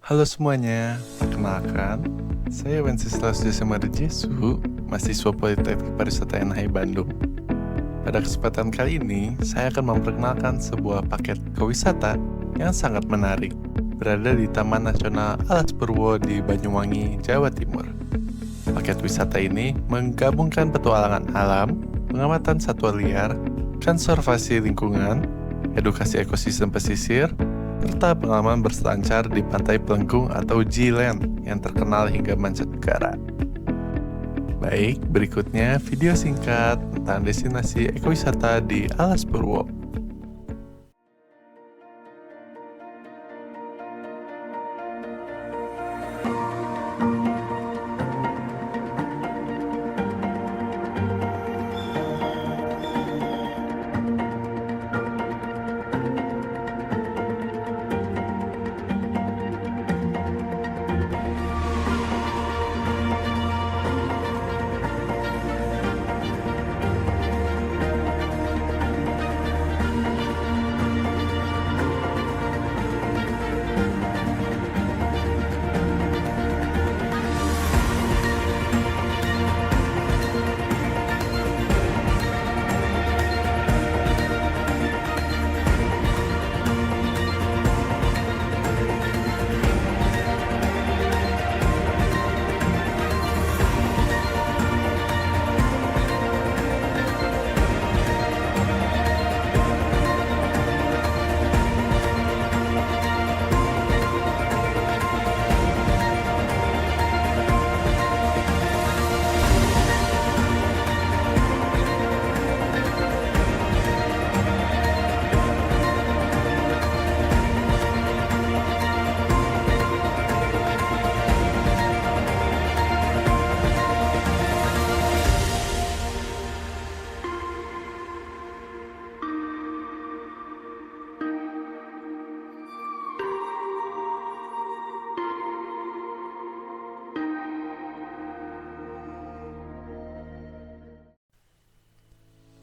Halo semuanya, perkenalkan, saya Wenceslas Jesu, mahasiswa Politeknik Pariwisata NHI Bandung. Pada kesempatan kali ini, saya akan memperkenalkan sebuah paket ekowisata yang sangat menarik, berada di Taman Nasional Alas Purwo di Banyuwangi, Jawa Timur. Paket wisata ini menggabungkan petualangan alam, pengamatan satwa liar, konservasi lingkungan, edukasi ekosistem pesisir, serta pengalaman berselancar di Pantai Pelengkung atau G-Land yang terkenal hingga mancanegara. Baik, berikutnya video singkat tentang destinasi ekowisata di Alas Purwo.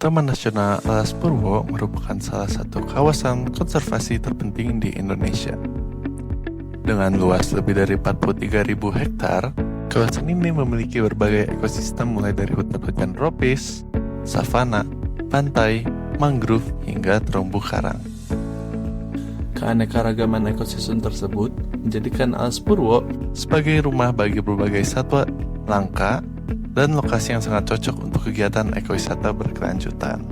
Taman Nasional Alas Purwo merupakan salah satu kawasan konservasi terpenting di Indonesia. Dengan luas lebih dari 43.000 hektar, kawasan ini memiliki berbagai ekosistem mulai dari hutan-hutan tropis, savana, pantai, mangrove, hingga terumbu karang. Keanekaragaman ekosistem tersebut menjadikan Alas Purwo sebagai rumah bagi berbagai satwa langka dan lokasi yang sangat cocok untuk kegiatan ekowisata berkelanjutan.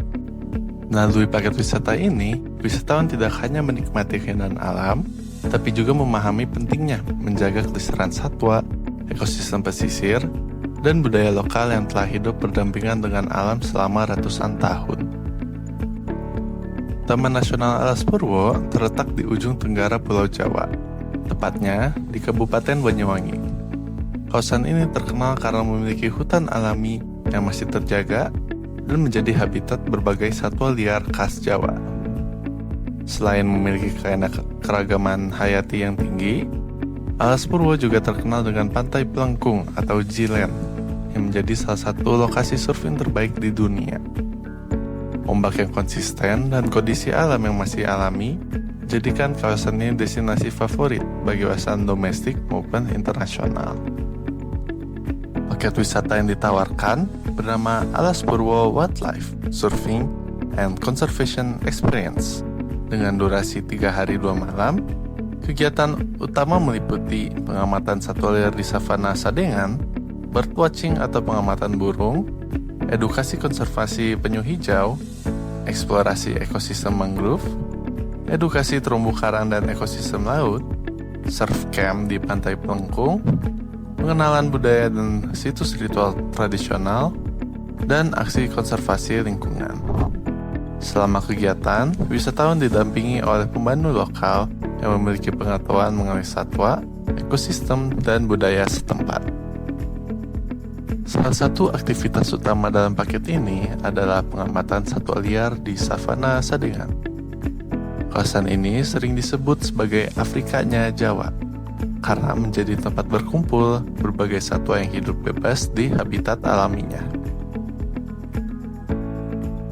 Melalui paket wisata ini, wisatawan tidak hanya menikmati keindahan alam, tapi juga memahami pentingnya menjaga kelestarian satwa, ekosistem pesisir, dan budaya lokal yang telah hidup berdampingan dengan alam selama ratusan tahun. Taman Nasional Alas Purwo terletak di ujung tenggara Pulau Jawa, tepatnya di Kabupaten Banyuwangi. Kawasan ini terkenal karena memiliki hutan alami yang masih terjaga dan menjadi habitat berbagai satwa liar khas Jawa. Selain memiliki keanekaragaman hayati yang tinggi, Alas Purwo juga terkenal dengan Pantai Pelengkung atau G-Land yang menjadi salah satu lokasi surfing terbaik di dunia. Ombak yang konsisten dan kondisi alam yang masih alami menjadikan kawasan ini destinasi favorit bagi wisatawan domestik maupun internasional. Paket wisata yang ditawarkan bernama Alas Purwo Wildlife Surfing and Conservation Experience. Dengan durasi 3 hari 2 malam, kegiatan utama meliputi pengamatan satwa liar di savana Sadengan, birdwatching atau pengamatan burung, edukasi konservasi penyu hijau, eksplorasi ekosistem mangrove, edukasi terumbu karang dan ekosistem laut, surf camp di Pantai Pelengkung, pengenalan budaya dan situs ritual tradisional, dan aksi konservasi lingkungan. Selama kegiatan, wisatawan didampingi oleh pemandu lokal yang memiliki pengetahuan mengenai satwa, ekosistem, dan budaya setempat. Salah satu aktivitas utama dalam paket ini adalah pengamatan satwa liar di savana Sadengan. Kawasan ini sering disebut sebagai Afrikanya Jawa, karena menjadi tempat berkumpul berbagai satwa yang hidup bebas di habitat alaminya.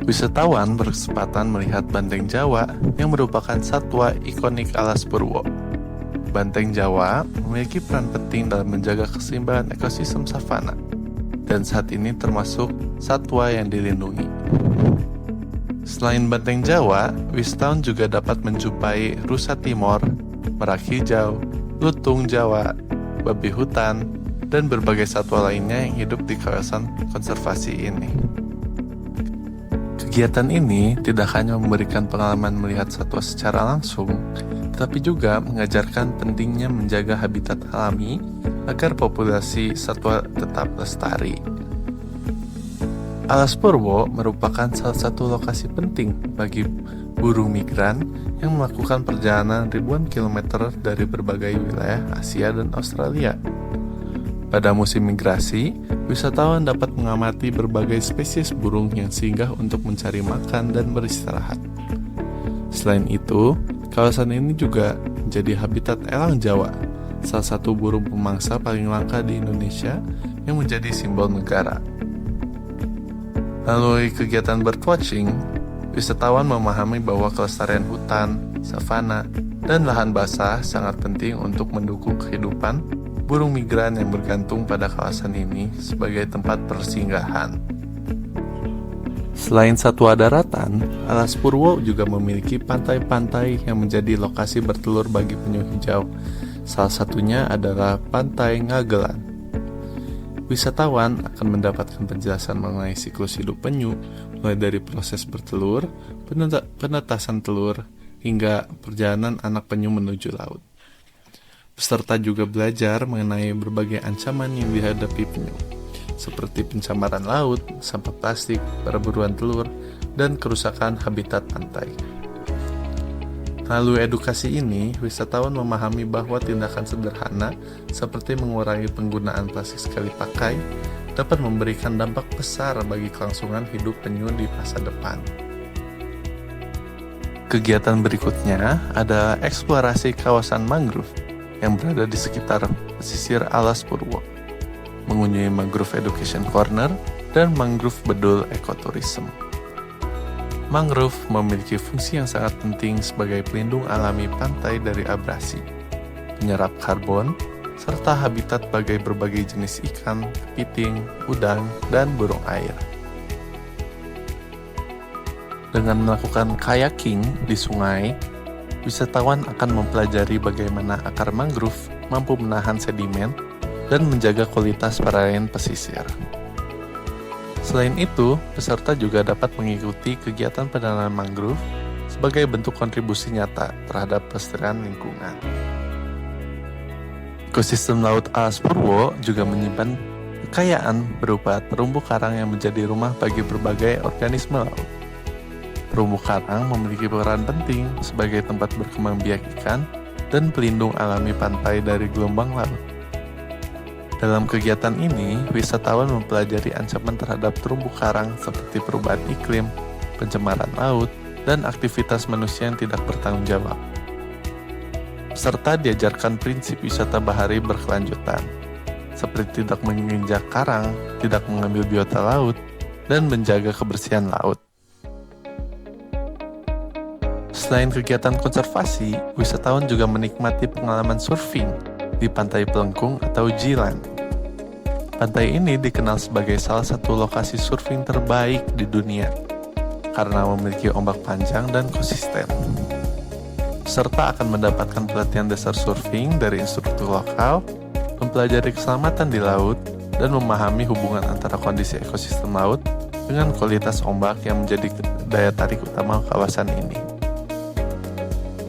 Wisatawan berkesempatan melihat banteng Jawa yang merupakan satwa ikonik Alas Purwo. Banteng Jawa memiliki peran penting dalam menjaga keseimbangan ekosistem savana, dan saat ini termasuk satwa yang dilindungi. Selain banteng Jawa, wisatawan juga dapat menjumpai rusa Timor, merak hijau, lutung Jawa, babi hutan, dan berbagai satwa lainnya yang hidup di kawasan konservasi ini. Kegiatan ini tidak hanya memberikan pengalaman melihat satwa secara langsung, tetapi juga mengajarkan pentingnya menjaga habitat alami agar populasi satwa tetap lestari. Alas Purwo merupakan salah satu lokasi penting bagi burung migran yang melakukan perjalanan ribuan kilometer dari berbagai wilayah Asia dan Australia. Pada musim migrasi, wisatawan dapat mengamati berbagai spesies burung yang singgah untuk mencari makan dan beristirahat. Selain itu, kawasan ini juga menjadi habitat elang Jawa, salah satu burung pemangsa paling langka di Indonesia yang menjadi simbol negara. Melalui kegiatan birdwatching, wisatawan memahami bahwa kelestarian hutan, savana, dan lahan basah sangat penting untuk mendukung kehidupan burung migran yang bergantung pada kawasan ini sebagai tempat persinggahan. Selain satwa daratan, Alas Purwo juga memiliki pantai-pantai yang menjadi lokasi bertelur bagi penyu hijau. Salah satunya adalah Pantai Ngagelan. Wisatawan akan mendapatkan penjelasan mengenai siklus hidup penyu, mulai dari proses bertelur, penetasan telur, hingga perjalanan anak penyu menuju laut. Peserta juga belajar mengenai berbagai ancaman yang dihadapi penyu, seperti pencemaran laut, sampah plastik, perburuan telur, dan kerusakan habitat pantai. Melalui edukasi ini, wisatawan memahami bahwa tindakan sederhana seperti mengurangi penggunaan plastik sekali pakai dapat memberikan dampak besar bagi kelangsungan hidup penyu di masa depan. Kegiatan berikutnya adalah eksplorasi kawasan mangrove yang berada di sekitar pesisir Alas Purwo, mengunjungi Mangrove Education Corner dan Mangrove Bedul Ecotourism. Mangrove memiliki fungsi yang sangat penting sebagai pelindung alami pantai dari abrasi, penyerap karbon, serta habitat bagi berbagai jenis ikan, kepiting, udang, dan burung air. Dengan melakukan kayaking di sungai, wisatawan akan mempelajari bagaimana akar mangrove mampu menahan sedimen dan menjaga kualitas perairan pesisir. Selain itu, peserta juga dapat mengikuti kegiatan penanaman mangrove sebagai bentuk kontribusi nyata terhadap pelestarian lingkungan. Ekosistem laut Alas Purwo juga menyimpan kekayaan berupa terumbu karang yang menjadi rumah bagi berbagai organisme laut. Terumbu karang memiliki peran penting sebagai tempat berkembang biak ikan dan pelindung alami pantai dari gelombang laut. Dalam kegiatan ini, wisatawan mempelajari ancaman terhadap terumbu karang seperti perubahan iklim, pencemaran laut, dan aktivitas manusia yang tidak bertanggung jawab. Peserta diajarkan prinsip wisata bahari berkelanjutan, seperti tidak menginjak karang, tidak mengambil biota laut, dan menjaga kebersihan laut. Selain kegiatan konservasi, wisatawan juga menikmati pengalaman surfing di Pantai Pelengkung atau G-Land. Pantai ini dikenal sebagai salah satu lokasi surfing terbaik di dunia karena memiliki ombak panjang dan konsisten. Peserta akan mendapatkan pelatihan dasar surfing dari instruktur lokal, mempelajari keselamatan di laut, dan memahami hubungan antara kondisi ekosistem laut dengan kualitas ombak yang menjadi daya tarik utama kawasan ini.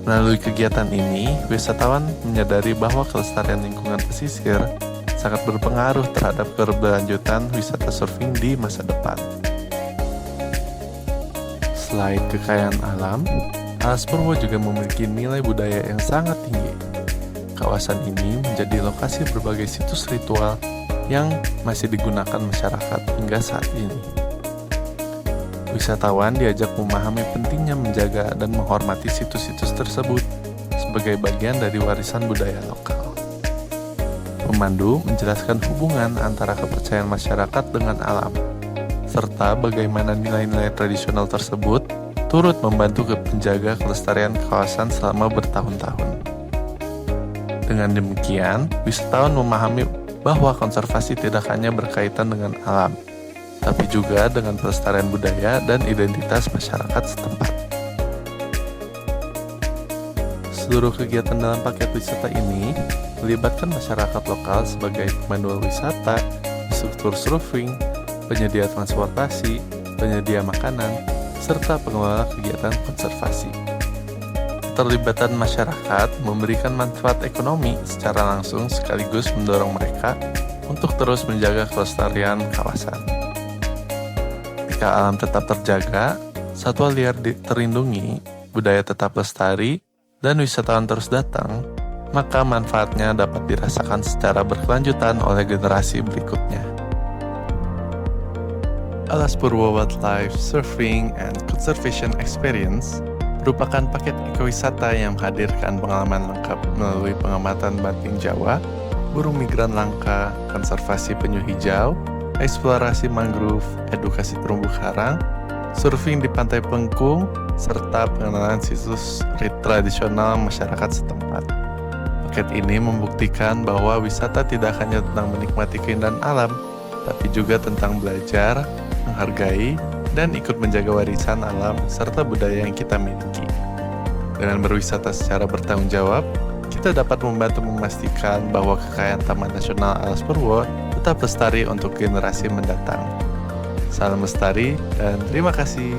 Melalui kegiatan ini, wisatawan menyadari bahwa kelestarian lingkungan pesisir sangat berpengaruh terhadap keberlanjutan wisata surfing di masa depan. Selain kekayaan alam, Alas Purwo juga memiliki nilai budaya yang sangat tinggi. Kawasan ini menjadi lokasi berbagai situs ritual yang masih digunakan masyarakat hingga saat ini. Wisatawan diajak memahami pentingnya menjaga dan menghormati situs-situs tersebut sebagai bagian dari warisan budaya lokal. Pemandu menjelaskan hubungan antara kepercayaan masyarakat dengan alam, serta bagaimana nilai-nilai tradisional tersebut turut membantu menjaga kelestarian kawasan selama bertahun-tahun. Dengan demikian, wisatawan memahami bahwa konservasi tidak hanya berkaitan dengan alam, tapi juga dengan pelestarian budaya dan identitas masyarakat setempat. Seluruh kegiatan dalam paket wisata ini melibatkan masyarakat lokal sebagai pemandu wisata, instruktur surfing, penyedia transportasi, penyedia makanan, serta pengelola kegiatan konservasi. Keterlibatan masyarakat memberikan manfaat ekonomi secara langsung sekaligus mendorong mereka untuk terus menjaga kelestarian kawasan. Jika alam tetap terjaga, satwa liar terlindungi, budaya tetap lestari, dan wisatawan terus datang, maka manfaatnya dapat dirasakan secara berkelanjutan oleh generasi berikutnya. Alas Purwo Wildlife Surfing and Conservation Experience merupakan paket ekowisata yang menghadirkan pengalaman lengkap melalui pengamatan banting Jawa, burung migran langka, konservasi penyu hijau, eksplorasi mangrove, edukasi terumbu karang, surfing di Pantai Pengkung, serta pengenalan situs tradisional masyarakat setempat. Paket ini membuktikan bahwa wisata tidak hanya tentang menikmati keindahan alam, tapi juga tentang belajar, menghargai, dan ikut menjaga warisan alam serta budaya yang kita miliki. Dengan berwisata secara bertanggung jawab, kita dapat membantu memastikan bahwa kekayaan Taman Nasional Alas Purwo tetap lestari untuk generasi mendatang. Salam lestari dan terima kasih.